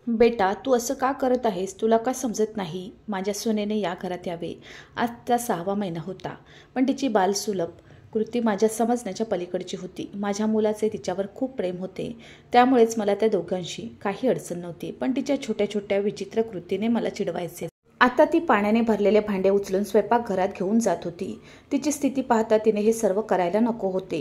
बेटा, तू असं का करत आहेस? तुला का समजत नाही? माझ्या सुनेने या घरात यावे. आज त्या 6वा महिना होता, पण तिची बालसुलभ कृती माझ्या समजण्याच्या पलीकडची होती. माझ्या मुलाचे तिच्यावर खूप प्रेम होते, त्यामुळेच मला त्या दोघांशी काही अडचण नव्हती. पण तिच्या छोट्या छोट्या विचित्र कृतीने मला चिडवायचे. आता ती पाण्याने भरलेले भांडे उचलून स्वयंपाकघरात घेऊन जात होती. तिची स्थिती पाहता तिने हे सर्व करायला नको होते.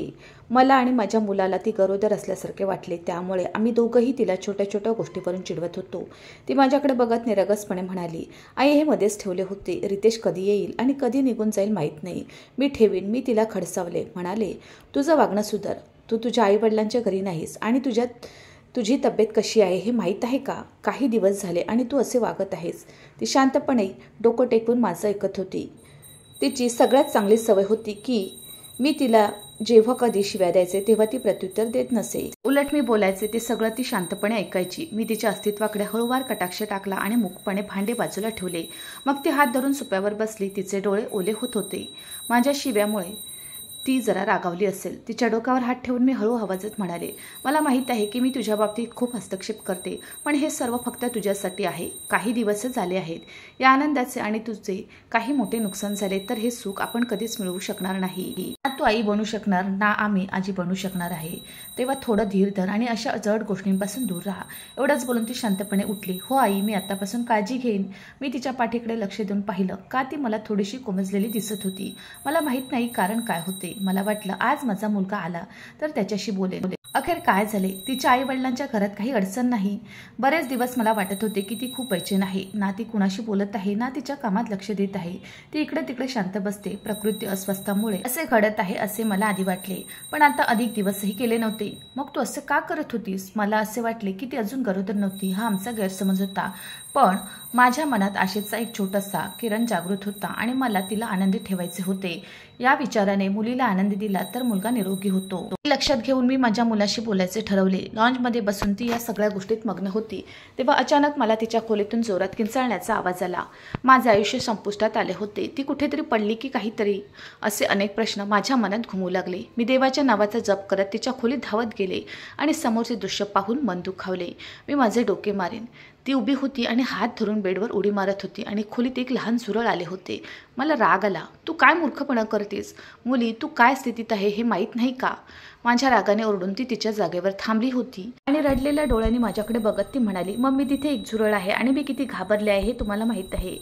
मला आणि माझ्या मुलाला ती गरोदर असल्यासारखे वाटले, त्यामुळे आम्ही दोघंही तिला छोट्या छोट्या गोष्टीवरून चिडवत होतो. ती माझ्याकडे बघत निरगसपणे म्हणाली, आई, हे मध्येच ठेवले होते. रितेश कधी येईल आणि कधी निघून जाईल माहीत नाही. मी ठेवीन. मी तिला खडसावले. म्हणाले, तुझं वागणं सुधार. तू तुझ्या आईवडिलांच्या घरी नाहीस आणि तुझी तब्येत कशी आहे हे माहीत आहे का? काही दिवस झाले आणि तू असे वागत आहेस. ती शांतपणे डोकं टेकवून माझं ऐकत होती. तिची सगळ्यात चांगली सवय होती की मी तिला जेव्हा कधी शिव्या द्यायचे तेव्हा ती प्रत्युत्तर देत नसे. उलट मी बोलायचे ते सगळं ती शांतपणे ऐकायची. मी तिच्या अस्तित्वाकडे हळूवार कटाक्ष टाकला आणि मूकपणे भांडे बाजूला ठेवले. मग ती हात धरून सोप्यावर बसली. तिचे डोळे ओले होत होते. माझ्या शिव्यामुळे ती जरा रागावली असेल. तिच्या डोक्यावर हात ठेवून मी हळू आवाजात म्हणाले, मला माहीत आहे की मी तुझ्या बाबतीत खूप हस्तक्षेप करते, पण हे सर्व फक्त तुझ्यासाठी आहे. काही दिवसच झाले आहेत. या आनंदाचे आणि तुझे काही मोठे नुकसान झाले तर हे सुख आपण कधीच मिळवू शकणार नाही. ना तू आई बनू शकणार, ना आम्ही आजी बनू शकणार आहे. तेव्हा थोडं धीर धर आणि अशा जड गोष्टींपासून दूर राहा. एवढंच बोलून ती शांतपणे उठली. हो आई, मी आतापासून काळजी घेईन. मी तिच्या पाठीकडे लक्ष देऊन पाहिलं. का ती मला थोडीशी कोमजलेली दिसत होती. मला माहीत नाही कारण काय होते. मला वाटलं आज माझा मुलगा आला तर त्याच्याशी बोलेन. अखेर काय झाले? तिच्या आई वडिलांच्या घरात काही अडचण नाही. बरेच दिवस मला वाटत होते की ती खूप बेचैन आहे. ना ती कुणाशी बोलत आहे, ना तिच्या कामात लक्ष देत आहे. ती इकडे तिकडे शांत बसते. प्रकृती अस्वस्थामुळे असे घडत आहे असे मला आधी वाटले, पण आता अधिक दिवसही केले नव्हते. मग तू असं का करत होतीस? मला असे वाटले की ती अजून गरोदर नव्हती. हा आमचा गैरसमज होता, पण माझ्या मनात आशेचा एक छोटासा किरण जागृत होता आणि मला तिला आनंदी ठेवायचे होते. या विचाराने मुलीला आनंद दिला तर मुलगा निरोगी होतो. लक्षात घेऊन मी माझ्या मुलाशी बोलायचे ठरवले. लॉन्जमध्ये बसून ती या सगळ्या गोष्टीत मग्न होती. तेव्हा अचानक मला तिच्या खोलीतून जोरात किंचाळण्याचा आवाज आला. माझे आयुष्य संपुष्टात आले होते. ती कुठेतरी पडली की काहीतरी, असे अनेक प्रश्न माझ्या मनात घुमू लागले. मी देवाच्या नावाचा जप करत तिच्या खोलीत धावत गेले आणि समोरचे दृश्य पाहून मन दुखावले. मी माझे डोके मारेन. ती उभी होती आणि हात धरून बेडवर उडी मारत होती आणि खोलीत एक लहान झुरळ आले होते. मला राग आला. तू काय मूर्खपणा करतेस? मुली, तू काय स्थितीत आहे हे माहीत नाही का? माझ्या रागाने ओरडून ती तिच्या जागेवर थांबली होती आणि रडलेल्या डोळ्यांनी माझ्याकडे बघत ती म्हणाली, मम्मी, तिथे एक झुरळ आहे आणि मी किती घाबरले आहे हे तुम्हाला माहीत आहे.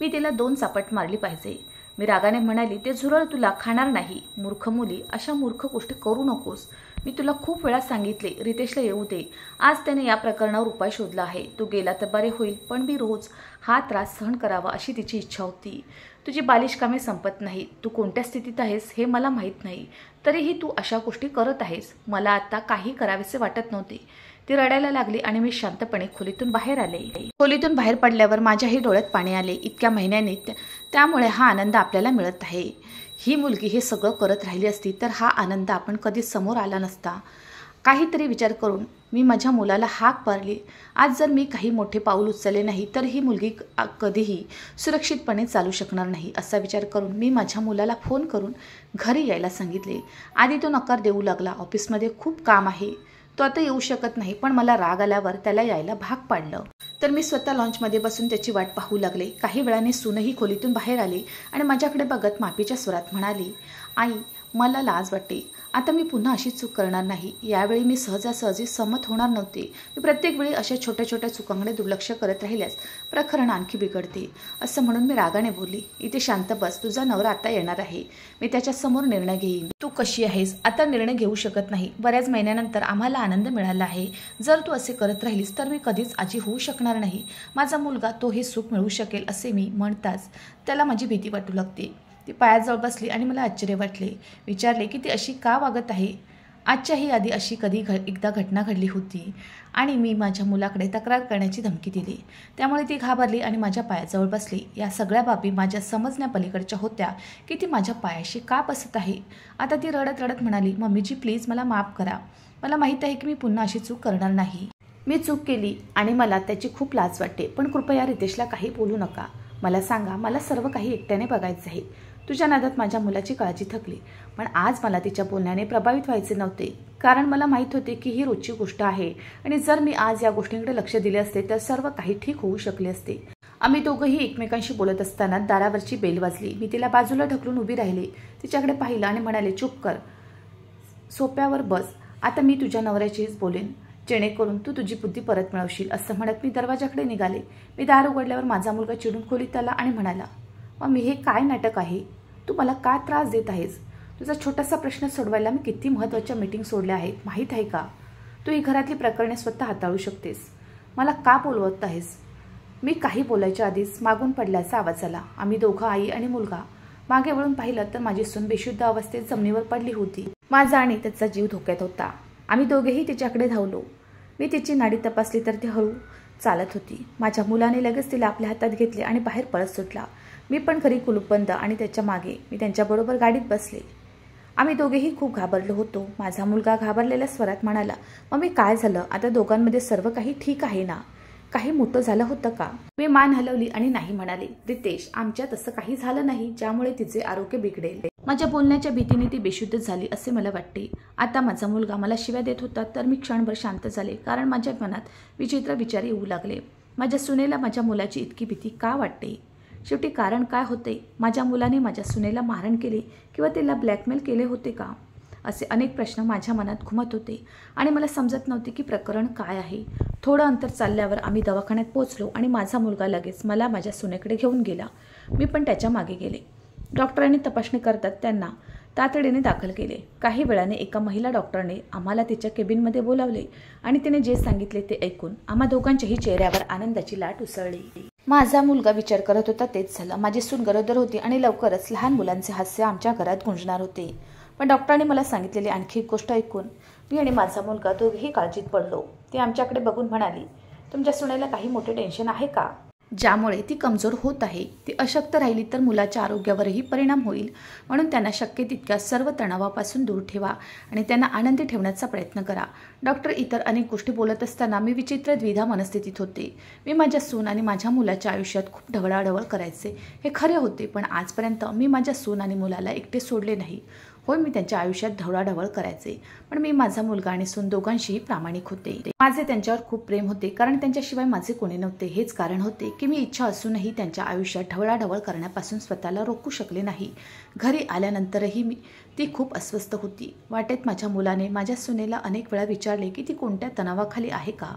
मी तिला 2 चापट मारली पाहिजे. मी रागाने म्हणाली, ते झुरळ तुला खाणार नाही. मूर्ख मुली, अशा मूर्ख गोष्टी करू नकोस. मी तुला खूप वेळा सांगितले रितेशला येऊ दे. आज त्याने या प्रकरणावर उपाय शोधला आहे. तू गेला तर बरे होईल, पण मी रोज हा त्रास सहन करावा अशी तिची इच्छा होती. तुझी बालिश कामे संपत नाही. तू कोणत्या स्थितीत आहेस हे मला माहीत नाही, तरीही तू अशा गोष्टी करत आहेस. मला आता काही करावेसे वाटत नव्हते. ती रडायला लागली आणि मी शांतपणे खोलीतून बाहेर आले. खोलीतून बाहेर पडल्यावर माझ्याही डोळ्यात पाणी आले. इतक्या महिन्यांनी त्यामुळे हा आनंद आपल्याला मिळत आहे. ही मुलगी हे सगळं करत राहिली असती तर हा आनंद आपण कधीच समोर आला नसता. काहीतरी विचार करून मी माझ्या मुलाला हाक मारली. आज जर मी काही मोठे पाऊल उचलले नाही तर ही मुलगी कधीही सुरक्षितपणे चालू शकणार नाही. असा विचार करून मी माझ्या मुलाला फोन करून घरी यायला सांगितले. आधी तो नकार देऊ लागला. ऑफिसमध्ये खूप काम आहे, तो आता येऊ शकत नाही, पण मला राग आल्यावर त्याला यायला भाग पाडलं. तर मी स्वतः लॉन्चमध्ये बसून त्याची वाट पाहू लागले. काही वेळाने सूनही खोलीतून बाहेर आली आणि माझ्याकडे बघत माफीच्या स्वरात म्हणाली, आई, मला लाज वाटते. आता मी पुन्हा अशी चूक करणार नाही. यावेळी मी सहजासहजी सहमत होणार नव्हते. मी प्रत्येक वेळी अशा छोट्या छोट्या चुकांकडे दुर्लक्ष करत राहिल्यास प्रकरण आणखी बिघडते. असं म्हणून मी रागाने बोलली, इथे शांत बस. तुझा नवरा आता येणार आहे. मी त्याच्यासमोर निर्णय घेईन. तू कशी आहेस? आता निर्णय घेऊ शकत नाही. बऱ्याच महिन्यानंतर आम्हाला आनंद मिळाला आहे. जर तू असे करत राहिलीस तर मी कधीच आजी होऊ शकणार नाही. माझा मुलगा तो हे सुख मिळवू शकेल असे मी म्हणताच त्याला माझी भीती वाटू लागते. ती पायाजवळ बसली आणि मला आश्चर्य वाटले. विचारले की ती अशी का वागत आहे. आजच्याही आधी अशी कधी एकदा घटना घडली होती आणि मी माझ्या मुलाकडे तक्रार करण्याची धमकी दिली. त्यामुळे ती घाबरली आणि माझ्या पायाजवळ बसली. या सगळ्या बाबी माझ्या समजण्यापलीकडच्या होत्या की ती माझ्या पायाशी का बसत आहे. आता ती रडत रडत म्हणाली, मम्मीजी, प्लीज मला माफ करा. मला माहीत आहे की मी पुन्हा अशी चूक करणार नाही. मी चूक केली आणि मला त्याची खूप लाज वाटते, पण कृपया रितेशला काही बोलू नका. मला सांगा, मला सर्व काही एकट्याने बघायचं आहे. तुझ्या नादात माझ्या मुलाची काळजी थकली, पण आज मला तिच्या बोलण्याने प्रभावित व्हायचे नव्हते, कारण मला माहीत होते की ही रोजची गोष्ट आहे आणि जर मी आज या गोष्टींकडे लक्ष दिले असते तर सर्व काही ठीक होऊ शकले असते. आम्ही दोघंही एकमेकांशी बोलत असताना दारावरची बेल वाजली. मी तिला बाजूला ढकलून उभी राहिले, तिच्याकडे पाहिलं आणि म्हणाले, चुप कर, सोप्यावर बस. आता मी तुझ्या नवऱ्याचीच बोलेन, जेणेकरून तू तुझी बुद्धी परत मिळवशील. असं म्हणत मी दरवाजाकडे निघाले. मी दार उघडल्यावर माझा मुलगा चिडून खोलीत आला आणि म्हणाला, मम्मी, हे काय नाटक आहे? तू मला का त्रास देत आहेस? तुझा छोटासा प्रश्न सोडवायला मी किती महत्त्वाच्या मीटिंग सोडल्या आहेत माहीत आहे का? तू ही घरातली प्रकरणे स्वतः हाताळू शकतेस. मला का बोलवत आहेस? मी काही बोलायच्या आधीच मागून पडल्याचा आवाज आला. आम्ही दोघं, आई आणि मुलगा, मागे वळून पाहिलं तर माझी सून बेशुद्ध अवस्थेत जमिनीवर पडली होती. माझा आणि त्याचा जीव धोक्यात होता. आम्ही दोघेही तिच्याकडे धावलो. मी तिची नाडी तपासली तर ती हळू चालत होती. माझ्या मुलाने लगेच तिला आपल्या हातात घेतले आणि बाहेर पळत सुटला. मी पण घरी कुलूप बंद आणि त्याच्या मागे मी त्यांच्याबरोबर गाडीत बसले. आम्ही दोघेही खूप घाबरलो होतो. माझा मुलगा घाबरलेल्या स्वरात म्हणाला, मम्मी, काय झालं? आता दोघांमध्ये सर्व काही ठीक आहे ना? काही मोठं झालं होतं का? मी मान हलवली आणि नाही म्हणाले. रितेश, आमच्यात असं काही झालं नाही ज्यामुळे तिचे आरोग्य बिघडेल. माझ्या बोलण्याच्या भीतीने ती बेशुद्ध झाली असे मला वाटते. आता माझा मुलगा मला शिव्या देत होता तर मी क्षणभर शांत झाले, कारण माझ्या मनात विचित्र विचार येऊ लागले. माझ्या सुनेला माझ्या मुलाची इतकी भीती का वाटते? शेवटी कारण काय होते? माझ्या मुलाने माझ्या सुनेला मारहाण केली किंवा तिला ब्लॅकमेल केले होते का? असे अनेक प्रश्न माझ्या मनात घुमत होते आणि मला समजत नव्हते की प्रकरण काय आहे. थोडं अंतर चालल्यावर आम्ही दवाखान्यात पोहोचलो आणि माझा मुलगा लगेच मला माझ्या सुनेकडे घेऊन गेला. मी पण त्याच्या मागे गेले. डॉक्टरांनी तपासणी करतात त्यांना तातडीने दाखल केले. काही वेळाने एका महिला डॉक्टरने आम्हाला तिच्या केबिनमध्ये बोलावले आणि तिने जे सांगितले ते ऐकून आम्हा दोघांच्याही चेहऱ्यावर आनंदाची लाट उसळली. माझा मुलगा विचार करत होता तेच झालं. माझी सून गरोदर होती आणि लवकरच लहान मुलांचे हास्य आमच्या घरात गुंजणार होते. पण डॉक्टरांनी मला सांगितलेली आणखी एक गोष्ट ऐकून मी आणि माझा मुलगा दोघेही काळजीत पडलो. ती आमच्याकडे बघून म्हणाली, तुमच्या सुनेला काही मोठे टेन्शन आहे का, ज्यामुळे ती कमजोर होत आहे? ती अशक्त राहिली तर मुलाच्या आरोग्यावरही परिणाम होईल, म्हणून त्यांना शक्य तितक्या सर्व तणावापासून दूर ठेवा आणि त्यांना आनंदी ठेवण्याचा प्रयत्न करा. डॉक्टर इतर अनेक गोष्टी बोलत असताना मी विचित्र द्विधा मनस्थितीत होते. मी माझ्या सून आणि माझ्या मुलाच्या आयुष्यात खूप ढवळाढवळ करायचे हे खरे होते, पण आजपर्यंत मी माझ्या सून आणि मुलाला एकटे सोडले नाही. होय, मी त्यांच्या आयुष्यात ढवळाढवळ करायचे, पण मी माझा मुलगा आणि सून दोघांशीही प्रामाणिक होते. माझे त्यांच्यावर खूप प्रेम होते, कारण त्यांच्याशिवाय माझे कोणी नव्हते. हेच कारण होते की मी इच्छा असूनही त्यांच्या आयुष्यात ढवळाढवळ करण्यापासून स्वतःला रोखू शकले नाही. घरी आल्यानंतरही ती खूप अस्वस्थ होती. वाटेत माझ्या मुलाने माझ्या सुनेला अनेक वेळा विचारले की ती कोणत्या तणावाखाली आहे का?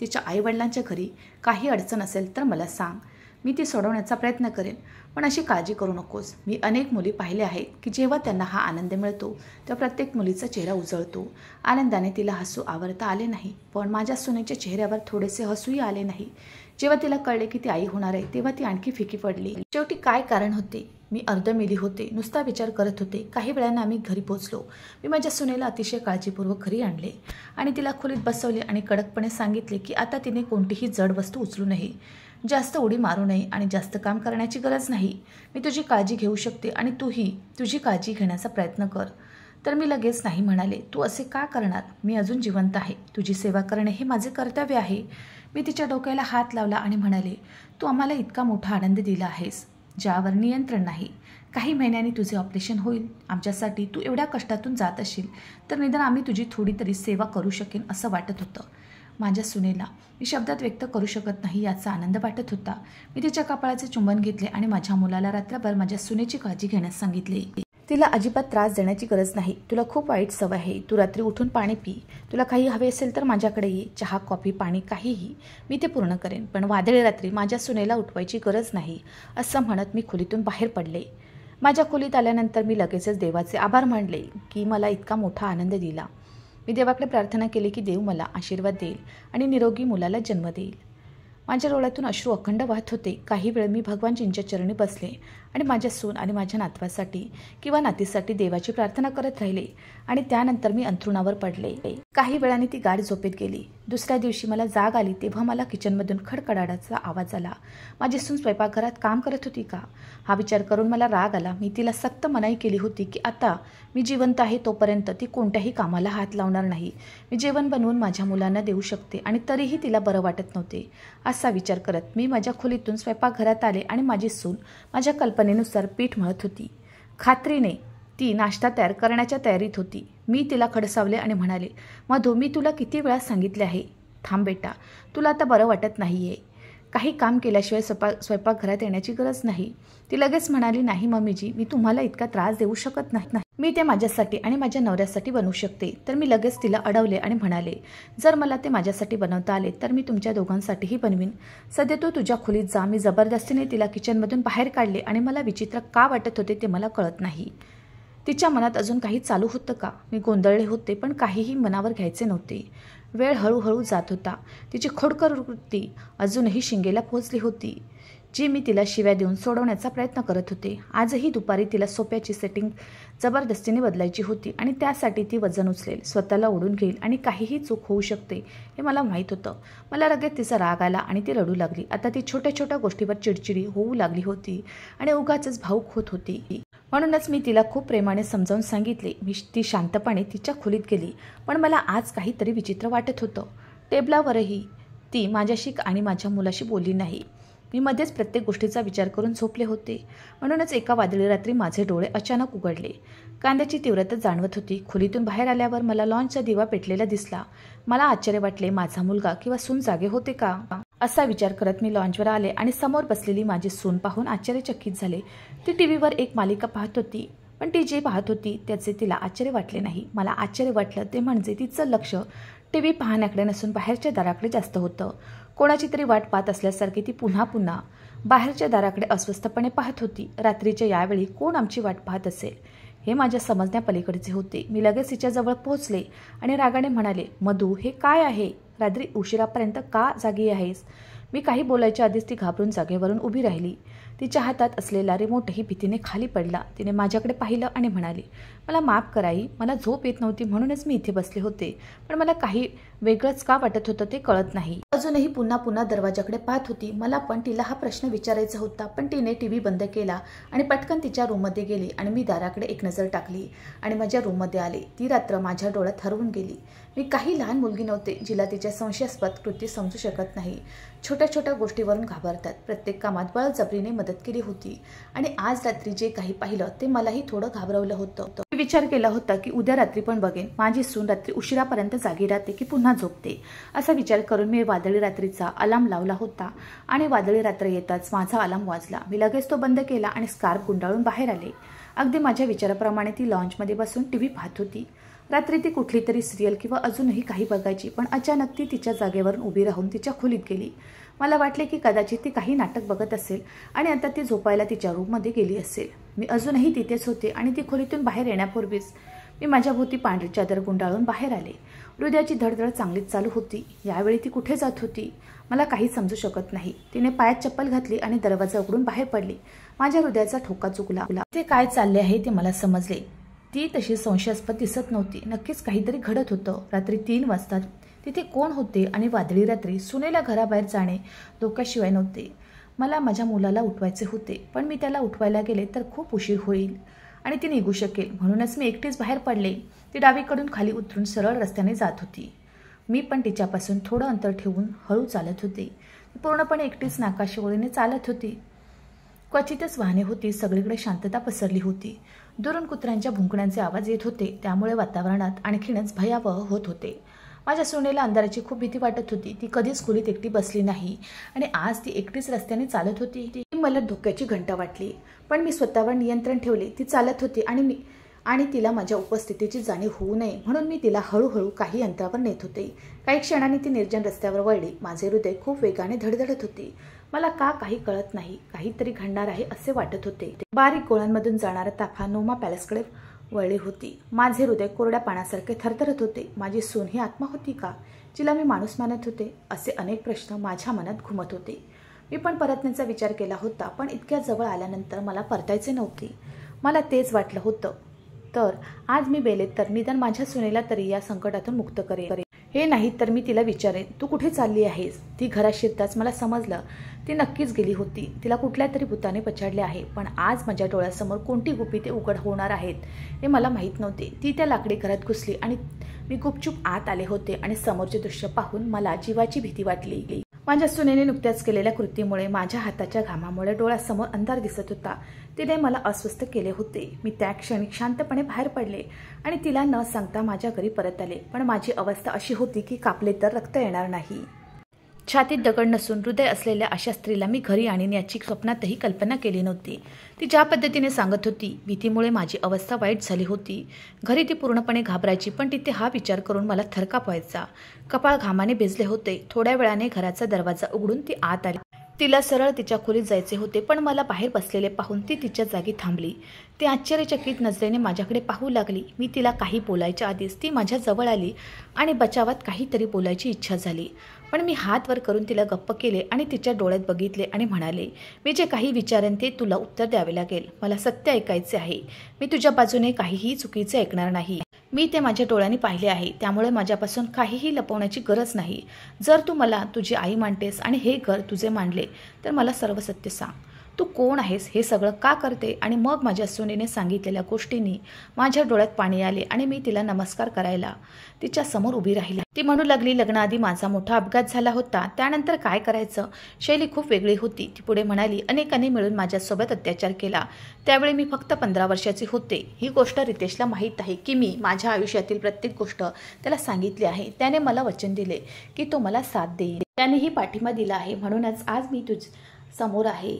तिच्या आईवडिलांच्या घरी काही अडचण असेल तर मला सांग, मी ती सोडवण्याचा प्रयत्न करेन. पण अशी काळजी करू नकोस. मी अनेक मुली पाहिल्या आहेत की जेव्हा त्यांना हा आनंद मिळतो तेव्हा प्रत्येक मुलीचा चेहरा उजळतो. आनंदाने तिला हसू आवरता आले नाही, पण माझ्या सुनेच्या चेहऱ्यावर थोडेसे हसूही आले नाही. जेव्हा तिला कळले की ती आई होणार आहे तेव्हा ती आणखी फिकी पडली. शेवटी काय कारण होते? मी अर्धमेली होते, नुसता विचार करत होते. काही वेळानं आम्ही घरी पोहोचलो. मी माझ्या सुनेला अतिशय काळजीपूर्वक घरी आणले आणि तिला खोलीत बसवले आणि कडकपणे सांगितले की आता तिने कोणतीही जड वस्तू उचलू नये, जास्त उडी मारू नये आणि जास्त काम करण्याची गरज नाही. मी तुझी काळजी घेऊ शकते आणि तूही तुझी काळजी घेण्याचा प्रयत्न कर. तर मी लगेच नाही म्हणाले. तू असे का करणार? मी अजून जिवंत आहे. तुझी सेवा करणे हे माझे कर्तव्य आहे. मी तिच्या डोक्याला हात लावला आणि म्हणाले, तू आम्हाला इतका मोठा आनंद दिला आहेस ज्यावर नियंत्रण नाही. काही महिन्यांनी तुझे ऑपरेशन होईल. आमच्यासाठी तू एवढ्या कष्टातून जात असशील तर निदान आम्ही तुझी थोडी तरी सेवा करू शकेन असं वाटत होतं. माझ्या सुनेला मी शब्दात व्यक्त करू शकत नाही याचा आनंद वाटत होता. मी तिच्या कपाळाचे चुंबन घेतले आणि माझ्या मुलाला रात्रभर माझ्या सुनेची काळजी घेण्यास सांगितले. तिला अजिबात त्रास देण्याची गरज नाही. तुला खूप वाईट सवय आहे. तू रात्री उठून पाणी पी. तुला काही हवे असेल तर माझ्याकडे ये. चहा, कॉफी, पाणी काहीही मी ते पूर्ण करेन, पण वादळी रात्री माझ्या सुनेला उठवायची गरज नाही असं म्हणत मी खोलीतून बाहेर पडले. माझ्या खोलीत आल्यानंतर मी लगेचच देवाचे आभार मानले की मला इतका मोठा आनंद दिला. मी देवाकडे प्रार्थना केली की देव मला आशीर्वाद देईल आणि निरोगी मुलाला जन्म देईल. माझ्या डोळ्यातून अश्रू अखंड वाहत होते. काही वेळ मी भगवानजींच्या चरणी बसले आणि माझ्या सून आणि माझ्या नातवासाठी किंवा नातीसाठी देवाची प्रार्थना करत राहिले आणि त्यानंतर मी अंथरुणावर पडले. काही वेळाने ती गाढ झोपेत गेली. दुसऱ्या दिवशी मला जाग आली तेव्हा मला किचनमधून खडखडाटाचा आवाज आला. माझी सून स्वयंपाकघरात काम करत होती का? हा विचार करून मला राग आला. मी तिला सक्त मनाई केली होती की आता मी जिवंत आहे तोपर्यंत ती कोणत्याही कामाला हात लावणार नाही. मी जेवण बनवून माझ्या मुलांना देऊ शकते आणि तरीही तिला बरं वाटत नव्हते. असा विचार करत मी माझ्या खोलीतून स्वयंपाकघरात आले आणि माझी सून माझ्या कल्पनेनुसार पीठ मळत होती. खात्रीने ती नाश्ता तयार करण्याच्या तयारीत होती. मी तिला खडसावले आणि म्हणाले, मधू, मी तुला किती वेळा सांगितले आहे, थांब बेटा, तुला आता बरं वाटत नाही आहे. काही काम केल्याशिवाय स्वयंपाकघरात येण्याची गरज नाही. ती लगेच म्हणाली, नाही मम्मीजी, मी तुम्हाला इतका त्रास देऊ शकत नाही. मी ते माझ्यासाठी आणि माझ्या नवऱ्यासाठी बनवू शकते. तर मी लगेच तिला अडवले आणि म्हणाले, जर मला ते माझ्यासाठी बनवता आले तर मी तुमच्या दोघांसाठीही बनवीन. सध्या तू तुझ्या खोलीत जा. मी जबरदस्तीने तिला किचनमधून बाहेर काढले आणि मला विचित्र का वाटत होते ते मला कळत नाही. तिच्या मनात अजून काही चालू होतं का? मी गोंधळले होते, पण काहीही मनावर घ्यायचे नव्हते. वेळ हळूहळू जात होता. तिची खोडकर वृत्ती अजूनही शिंगेला पोहोचली होती, जी मी तिला शिव्या देऊन सोडवण्याचा प्रयत्न करत होते. आजही दुपारी तिला सोप्याची सेटिंग जबरदस्तीने बदलायची होती आणि त्यासाठी ती वजन उचलेल, स्वतःला ओढून घेईल आणि काहीही चूक होऊ शकते हे मला माहीत होतं. मला लगेच तिचा राग आला आणि ती रडू लागली. आता ती छोट्या छोट्या गोष्टीवर चिडचिडी होऊ लागली होती आणि उगाचच भावूक होत होती. म्हणूनच मी तिला खूप प्रेमाने समजावून सांगितले. ती शांतपणे तिच्या खोलीत गेली, पण मला आज काहीतरी विचित्र वाटत होतं. टेबलावरही ती माझ्याशी आणि माझ्या मुलाशी बोलली नाही. मी मध्येच प्रत्येक गोष्टीचा विचार करून झोपले होते. म्हणूनच एका वादळी रात्री माझे डोळे अचानक उघडले. कांद्याची तीव्रता जाणवत होती. खोलीतून बाहेर आल्यावर मला लॉन्चचा दिवा पेटलेला दिसला. मला आश्चर्य वाटले, माझा मुलगा किंवा सून जागे होते का असा विचार करत मी लॉन्चवर आले आणि समोर बसलेली माझी सून पाहून आश्चर्यचकित झाले. ती टीव्हीवर एक मालिका पाहत होती, पण ती जे पाहत होती त्याचे तिला आश्चर्य वाटले नाही. मला आश्चर्य वाटलं ते म्हणजे तिचं लक्ष टीव्ही पाहण्याकडे नसून बाहेरच्या दाराकडे जास्त होतं. कोणाची तरी वाट पाहत असल्यासारखी ती पुन्हा पुन्हा बाहेरच्या दाराकडे अस्वस्थपणे पाहत होती. रात्रीच्या यावेळी कोण आमची वाट पाहत असेल हे माझ्या समजण्यापलीकडचे होते. मी लगेच तिच्याजवळ पोहोचले आणि रागाने म्हणाले, मधू, हे काय आहे? रात्री उशिरापर्यंत का जागी आहेस? मी काही बोलायच्या आधीच ती घाबरून जागेवरून उभी राहिली. तिच्या हातात असलेला रिमोटही भीतीने खाली पडला. तिने माझ्याकडे पाहिलं आणि म्हणाली, मला माफ कराई, मला झोप येत नव्हती म्हणूनच मी इथे बसले होते, पण मला काही वेगळंच का वाटत होतं ते कळत नाही. अजूनही पुन्हा पुन्हा दरवाजाकडे पाहत होती. मला पण तिला हा प्रश्न विचारायचा होता, पण तिने टीव्ही बंद केला आणि पटकन तिच्या रूममध्ये गेली आणि मी दाराकडे एक नजर टाकली आणि माझ्या रूममध्ये आले. ती रात्र माझ्या डोळ्यात हरवून गेली. मी काही लहान मुलगी नव्हते जिला तिच्या संशयास्पद कृती समजू शकत नाही. छोट्या छोट्या गोष्टीवरून घाबरतात. प्रत्येक कामात बळजबरीने मदत केली होती आणि आज रात्री जे काही पाहिलं ते मलाही थोडं घाबरवलं होतं. मी विचार केला होता की उद्या रात्री पण बघेन, माझी सून रात्री उशिरापर्यंत जागी राहते की पुन्हा झोपते. असा विचार करून मी वादळी रात्रीचा अलार्म लावला होता आणि वादळी रात्र येताच माझा अलार्म वाजला. मी लगेच तो बंद केला आणि स्कार्फ गुंडाळून बाहेर आले. अगदी माझ्या विचाराप्रमाणे ती लॉन्चमध्ये बसून टीव्ही पाहत होती. रात्री ती कुठली तरी सिरियल किंवा अजूनही काही बघायची, पण अचानक ती तिच्या जागेवरून उभी राहून तिच्या खोलीत गेली. मला वाटले की कदाचित ती काही नाटक बघत असेल आणि आता ती झोपायला तिच्या रूममध्ये गेली असेल. मी अजूनही तिथेच होते आणि ती खोलीतून बाहेर येण्यापूर्वीच मी माझ्या भोवती पांढरी चादर गुंडाळून बाहेर आले. हृदयाची धडधड चांगलीच चालू होती. यावेळी ती कुठे जात होती मला काही समजू शकत नाही. तिने पायात चप्पल घातली आणि दरवाजा उघडून बाहेर पडली. माझ्या हृदयाचा ठोका चुकला. ते काय चालले आहे ते मला समजले. ती तशी संशयास्पद दिसत नव्हती. नक्कीच काहीतरी घडत होतं. रात्री 3 वाजता तिथे कोण होते आणि वादळी रात्री सुनेला घराबाहेर जाणे धोक्याशिवाय नव्हते. मला माझ्या मुलाला उठवायचे होते, पण मी त्याला उठवायला गेले तर खूप उशीर होईल आणि ती निघू शकेल. म्हणूनच मी एकटीच बाहेर पडले. ती डावीकडून खाली उतरून सरळ रस्त्याने जात होती. मी पण तिच्यापासून थोडं अंतर ठेवून हळू चालत होते. पूर्णपणे एकटीच नाकाशिवळीने चालत होती. क्वचितच वाहने होती. सगळीकडे शांतता पसरली होती. दुरून कुत्र्यांच्या भुंकण्याचे आवाज येत होते. त्यामुळे वातावरणात आणखीनच भयावह होत होते. माझ्या सोनेला अंधाराची खूप भीती वाटत होती. ती कधीच खोलीत एकटी बसली नाही आणि आज ती एकटीच रस्त्याने चालत होती. ती मला धोक्याची घंटा वाटली, पण मी स्वतःवर नियंत्रण ठेवले. ती चालत होती आणि तिला माझ्या उपस्थितीची जाणीव होऊ नये म्हणून मी तिला हळूहळू काही अंतरावर नेत होते. काही क्षणांनी ती निर्जन रस्त्यावर वळली. माझे हृदय खूप वेगाने धडधडत होते. मला का काही कळत नाही, काहीतरी घडणार आहे असे वाटत होते. बारीक गोळांमधून जाणारा ताफा नोमा पॅलेसकडे वळली होती. माझे हृदय कोरड्या पाण्यासारखे थरथरत होते. माझी सून ही आत्मा होती का, जिला मी माणूस मानत होते? असे अनेक प्रश्न माझ्या मनात घुमत होते. मी पण परतण्याचा विचार केला होता, पण इतक्या जवळ आल्यानंतर मला परतायचे नव्हते. मला तेच वाटलं होतं. तर आज मी बेलेत तर निदान माझ्या सुनेला तरी या संकटातून मुक्त करेन. हे नाही तर मी तिला विचारेन, तू कुठे चालली आहेस? ती घरात शिरताच मला समजलं ती नक्कीच गेली होती. तिला कुठल्या तरी भूताने पछाडले आहे. पण आज माझ्या डोळ्यासमोर कोणती गुपिते उघड होणार आहेत हे मला माहीत नव्हते. ती त्या लाकडी घरात घुसली आणि मी गुपचूप आत आले होते आणि समोरचे दृश्य पाहून मला जीवाची भीती वाटली. माझ्या सुनेने नुकत्याच केलेल्या कृतीमुळे माझ्या हाताच्या घामामुळे डोळ्यासमोर अंधार दिसत होता। तिने मला अस्वस्थ केले होते। मी त्या क्षणी शांतपणे बाहेर पडले आणि तिला न सांगता माझ्या घरी परत आले। पण माझी अवस्था अशी होती की कापले तर रक्त येणार नाही। छातीत दगड नसून हृदय असलेल्या अशा स्त्रीला मी घरी आणीन याची स्वप्नातही कल्पना केली नव्हती। ती ज्या पद्धतीने सांगत होती, भीतीमुळे माझी अवस्था वाईट झाली होती। घरी ती पूर्णपणे घाबरायची, पण तिथे हा विचार करून मला थरकाप व्हायचा। कपाळ घामाने भिजले होते। थोड्या वेळाने घराचा दरवाजा उघडून ती आत आली। तिला सरळ तिच्या खोलीत जायचे होते, पण मला बाहेर बसलेले पाहून ती तिच्या जागी थांबली। ती आश्चर्यचकित नजरेने माझ्याकडे पाहू लागली। मी तिला काही बोलायच्या आधीच ती माझ्या जवळ आली आणि बचावात काहीतरी बोलायची इच्छा झाली, पण मी हात वर करून तिला गप्प केले आणि तिच्या डोळ्यात बघितले आणि म्हणाले, मी जे काही विचारेन ते तुला उत्तर द्यावे लागेल। मला सत्य ऐकायचे आहे। मी तुझ्या बाजूने काहीही चुकीचे ऐकणार नाही। मी ते माझ्या डोळ्यांनी पाहिले आहे, त्यामुळे माझ्यापासून काहीही लपवण्याची गरज नाही। जर तू मला तुझी आई मानतेस आणि हे घर तुझे मानले तर मला सर्व सत्य सांग। तू कोण आहेस, हे सगळं का करते? आणि मग माझ्या सुनेने सांगितलेल्या गोष्टींनी माझ्या डोळ्यात पाणी आले आणि मी तिला नमस्कार करायला तिच्या समोर उभी राहिली। ती म्हणू लागली, लग्नाआधी माझा मोठा अपघात झाला होता, त्यानंतर काय करायचं? शैली खूप वेगळी होती। ती पुढे म्हणाली, अनेकांनी मिळून माझ्यासोबत अत्याचार केला। त्यावेळी मी फक्त 15 वर्षाची होते। ही गोष्ट रितेशला माहीत आहे की मी माझ्या आयुष्यातील प्रत्येक गोष्ट त्याला सांगितली आहे। त्याने मला वचन दिले की तो मला साथ देईल। त्यानेही पाठिंबा दिला आहे, म्हणूनच आज मी समोर आहे।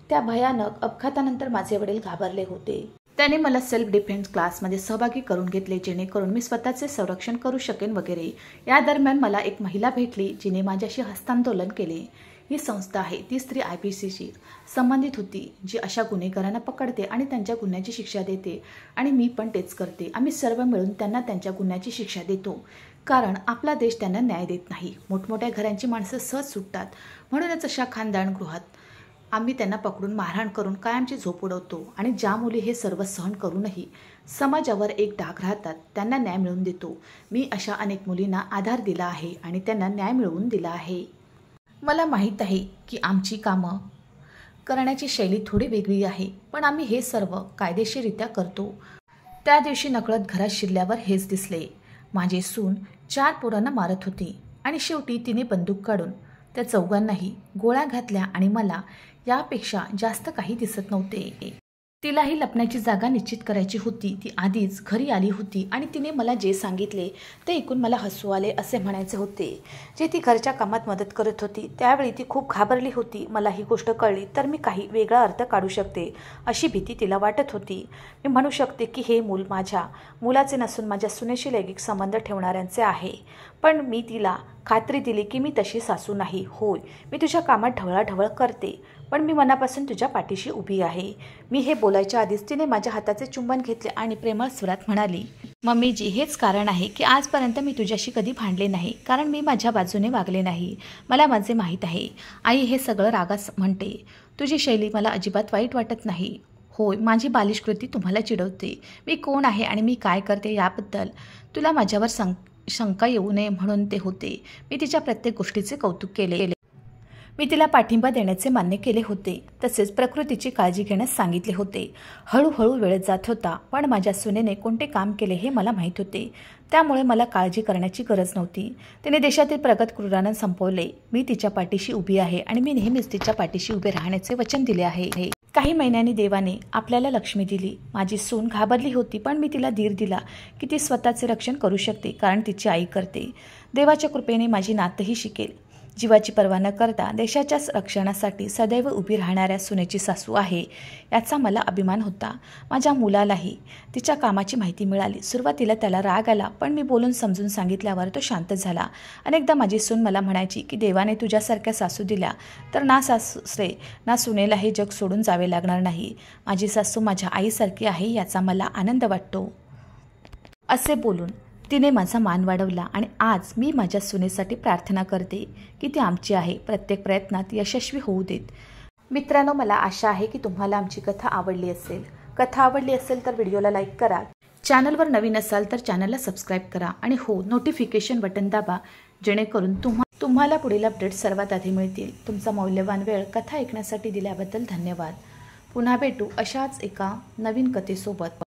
त्या भयानक अपघातानंतर माझे वडील घाबरले होते। त्याने मला सेल्फ डिफेन्स क्लासमध्ये सहभागी करून घेतले, जेणेकरून मी स्वतःचे संरक्षण करू शकेन वगैरे। या दरम्यान मला एक महिला भेटली जिने माझ्याशी हस्तांदोलन केले। ही संस्था आहे, ती स्त्री IPCशी संबंधित होती, जी अशा गुन्हेगारांना पकडते आणि त्यांच्या गुन्ह्याची शिक्षा देते, आणि मी पण तेच करते। आम्ही सर्व मिळून त्यांना त्यांच्या गुन्ह्याची शिक्षा देतो, कारण आपला देश त्यांना न्याय देत नाही। मोठमोठ्या घरांची माणसं सहज सुटतात, म्हणूनच अशा खानदान गृहात आम्ही त्यांना पकडून मारहाण करून कायमची झोप उडवतो, आणि ज्या मुली हे सर्व सहन करूनही समाजावर एक डाग राहतात त्यांना न्याय मिळवून देतो। मी अशा अनेक मुलींना आधार दिला आहे आणि त्यांना न्याय मिळवून दिला आहे। मला माहीत आहे की आमची कामं करण्याची शैली थोडी वेगळी आहे, पण आम्ही हे सर्व कायदेशीररित्या करतो। त्या दिवशी नकळत घरात शिरल्यावर हेच दिसले। माझी सून 4 पोरांना मारत होती आणि शेवटी तिने बंदूक काढून त्या चौघांनाही गोळ्या घातल्या, आणि मला यापेक्षा जास्त काही दिसत नव्हते। तिलाही लपण्याची जागा निश्चित करायची होती। ती आधीच घरी आली होती आणि तिने मला जे सांगितले ते ऐकून मला हसू आले असे म्हणायचे होते। जे ती घरच्या कामात मदत करत होती त्यावेळी ती खूप घाबरली होती। मला ही गोष्ट कळली तर मी काही वेगळा अर्थ काढू शकते अशी भीती तिला वाटत होती। मी म्हणू शकते की हे मूल माझ्या मुलाचे नसून माझ्या सुनेशी लैंगिक संबंध ठेवणाऱ्यांचे आहे, पण मी तिला खात्री दिली की मी तशी सासू नाही। होय, मी तुझ्या कामात ढवळाढवळ करते, पण मी मनापासून तुझ्या पाठीशी उभी आहे। मी हे बोलायच्या आधीच तिने माझ्या हाताचे चुंबन घेतले आणि प्रेमळ स्वरात म्हणाली, मम्मीजी, हेच कारण आहे की आजपर्यंत मी तुझ्याशी कधी भांडले नाही, कारण मी माझ्या बाजूने वागले नाही। मला माझे माहीत आहे। आई हे सगळं रागास म्हणते। तुझी शैली मला अजिबात वाईट वाटत नाही। होय, माझी बालिश कृती तुम्हाला चिडवते। मी कोण आहे आणि मी काय करते याबद्दल तुला माझ्यावर शंका येऊ नये म्हणून ते होते। मी तिच्या प्रत्येक गोष्टीचे कौतुक केले। मी तिला पाठिंबा देण्याचे मान्य केले होते, तसेच प्रकृतीची काळजी घेण्यास सांगितले होते। हळूहळू वेळ जात होता, पण माझ्या सुनेने कोणते काम केले हे मला माहीत होते, त्यामुळे मला काळजी करण्याची गरज नव्हती। तिने देशातील प्रगत क्रूरांना संपवले। मी तिच्या पाठीशी उभी आहे आणि मी नेहमीच तिच्या पाठीशी उभे राहण्याचे वचन दिले आहे। काही महिन्यांनी देवाने आपल्याला लक्ष्मी दिली। माझी सून घाबरली होती, पण मी तिला धीर दिला की ती स्वतःचे रक्षण करू शकते, कारण तिची आई करते। देवाच्या कृपेने माझी नातही शिकेल। जीवाची पर्वा न करता देशाच्या रक्षणासाठी सदैव उभी राहणाऱ्या सुनेची सासू आहे याचा मला अभिमान होता। माझ्या मुलालाही तिच्या कामाची माहिती मिळाली। सुरुवातीला त्याला राग आला, पण मी बोलून समजून सांगितल्यावर तो शांत झाला। अनेकदा माझी सून मला म्हणायची की देवाने तुझ्यासारख्या सासू दिल्या तर ना सासरे ना सुनेला हे जग सोडून जावे लागणार नाही। माझी सासू माझ्या आईसारखी आहे याचा मला आनंद वाटतो। असे बोलून तिने माझा मान वाढवला आणि आज मी माझ्या सुनेसाठी प्रार्थना करते की ती आमची आहे, प्रत्येक प्रयत्नात यशस्वी होऊ देत। मित्रांनो, मला आशा आहे की तुम्हाला आमची कथा आवडली असेल। कथा आवडली असेल तर व्हिडिओला लाईक करा, चॅनलवर नवीन असाल तर चॅनलला सबस्क्राईब करा, आणि हो, नोटिफिकेशन बटन दाबा, जेणेकरून तुम्हाला पुढील अपडेट सर्वात आधी मिळतील। तुमचा मौल्यवान वेळ कथा ऐकण्यासाठी दिल्याबद्दल धन्यवाद। पुन्हा भेटू अशाच एका नवीन कथेसोबत।